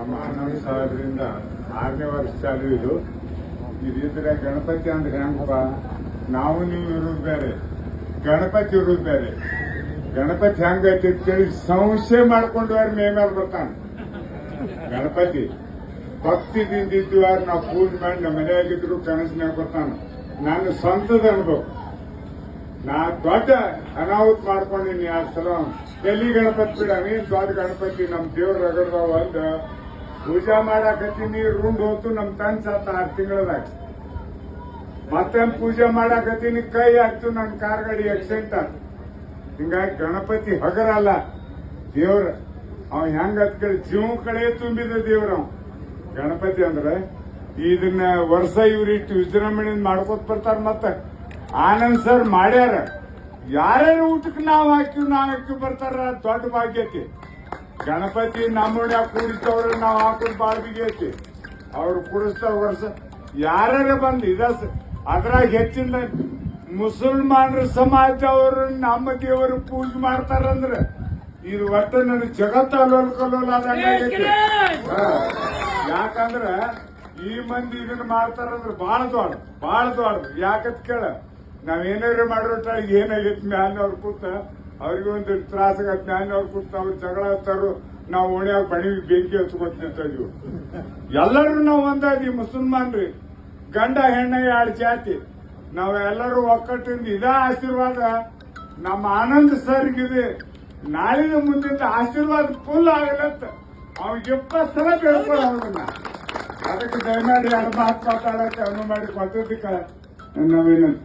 ನಮ್ಮ ಆನಂದ್ ಸಾಹೇಬ್ರಿಂದ 6ನೇ ವರ್ಷ ಚಾಲು ಇದ್ರೆ ಗಣಪತಿ ಅಂದ್ರೆ ಹೆಂಗಪ್ಪ, ನಾವು ನೀವು ಇರೋದು ಬೇರೆ, ಗಣಪತಿ ಇರೋದು ಬೇರೆ. ಗಣಪತಿ ಹೆಂಗೈತಿ ಅಂತೇಳಿ ಸಂಶಯ ಮಾಡ್ಕೊಂಡು ಮೇಲೆ ಬರ್ತಾನೆ ಗಣಪತಿ. ಭಕ್ತಿದಿಂದ ಇದ್ವಾರ ನಾವು ಪೂಜೆ ಮಾಡಿ ನಮ್ಮ ಮನೆಯಾಗಿದ್ರು ಕನಸಿನಾಗ ಬರ್ತಾನೆ. ನಾನು ಸ್ವಂತದ ಅನ್ಬೇಕು, ನಾ ದೊಡ್ಡ ಅನಾಹುತ ಮಾಡ್ಕೊಂಡಿನಿ. ಆ ಸಲ ಎಲ್ಲಿ ಗಣಪತಿ ಬಿಡ, ನೀನ್ ದೊಡ್ಡ ಗಣಪತಿ ನಮ್ ದೇವ್ರ ರಗಡ್ದಾವ ಅಂದ ಪೂಜಾ ಮಾಡಾಕತ್ತೀನಿ. ರುಂಡ್ ಹೋತು ನಮ್ ತನ್ ಸತ್ತ 6 ತಿಂಗಳದಾಗ. ಮತ್ತೆ ಪೂಜೆ ಮಾಡಾಕತ್ತೀನಿ, ಕೈ ಹಾಕ್ತು, ನನ್ ಕಾರ್ ಗಾಡಿ ಆಕ್ಸಿಡೆಂಟ್ ಆಯ್ತು. ಹಿಂಗಾಗಿ ಗಣಪತಿ ಹಗರಲ್ಲ ದೇವ್ರ. ಅವ ಹೆಂಗ ಕೇಳಿ ಜೀವ ಕಡೆ ತುಂಬಿದ ದೇವ್ರ ಅವ ಗಣಪತಿ ಅಂದ್ರೆ. ಇದನ್ನ ವರ್ಷ ಇವ್ರಿಟ್ಟು ವಿಜೃಂಭಣೆಯಿಂದ ಮಾಡ್ಕೋತ ಬರ್ತಾರ. ಮತ್ತ ಆನಂದ್ ಸರ್ ಮಾಡ್ಯಾರ. ಯಾರ್ಯಾರು ಊಟಕ್ಕೆ ನಾವು ಹಾಕಿ ಬರ್ತಾರ, ದೊಡ್ಡ ಭಾಗ್ಯ ಐತಿ. ಗಣಪತಿ ನಮ್ಮೊಳ್ಯಾಗ ಕೂಡಿಸ್ತವ್ರ ನಾವು ಹಾಕೋದು ಬಾಳ ಬಿಗಿ ಐತಿ. ಅವ್ರು ಕೂಡಿಸ್ತಾರ ವರ್ಷ. ಯಾರ್ಯಾರ ಬಂದು ಅದ್ರಾಗ ಹೆಚ್ಚಿನ ಮುಸಲ್ಮಾನರ ಸಮಾಜದವರು ನಮ್ಮ ದೇವರು ಪೂಜೆ ಮಾಡ್ತಾರಂದ್ರ ಇದು ಒಟ್ಟು ನನಗೆ ಜಗತ್ತ ಅಲ್ಲೋಲ್ ಕಲ್ಲೋಲ್ ಆದಂಗ. ಯಾಕಂದ್ರ ಈ ಮಂದಿ ಇದನ್ನ ಮಾಡ್ತಾರಂದ್ರ ಬಹಳ ದೊಡ್ಡ. ಯಾಕತ್ ಕೇಳ, ನಾವೇನಾರ ಮಾಡಿರೋಟ ಏನಾಗೈತಿ ಮ್ಯಾಲಿನವ್ರು ಕೂತ ಅವ್ರಿಗೆ ಒಂದು ತ್ರಾಸಾಗತ್. ಮ್ಯಾಲಿನವ್ರು ಕೂತ ಅವ್ರು ಜಗಳ ಹತ್ತಾರು, ನಾವು ಓಣ್ಯಾಗ ಬಣಿ ಬೆಂಕಿ ಹಚ್ಕೊತ ಇದ್ವು. ಎಲ್ಲರೂ ನಾವು ಒಂದಾದಿ ಮುಸಲ್ಮಾನ್ರಿ. ಗಂಡ ಹೆಣ್ಣ 2 ಜಾತಿ. ನಾವೆಲ್ಲರೂ ಒಕ್ಕಟ್ಟಿಂದ ಇದ ಆಶೀರ್ವಾದ ನಮ್ಮ ಆನಂದ್ ಸರ್ಗಿದೆ. ನಾಳಿನ ಮುಂದಿನ ಆಶೀರ್ವಾದ ಫುಲ್ ಆಗಲತ್ತ. ಅವ್ನಿಗೆ 20 ಸಲ ಬೇಡ್ಕೊಳ್ಳ ಅವ್ರನ್ನ. ಅದಕ್ಕೆ ದಯಮಾಡಿ 2 ಮಾತು ಮಾತಾಡಕ್ಕೆ ಅನು ಮಾಡಿ ಕೊಟ್ಟಿದ್ದಕ್ಕೆ ನಾವೇನಂತ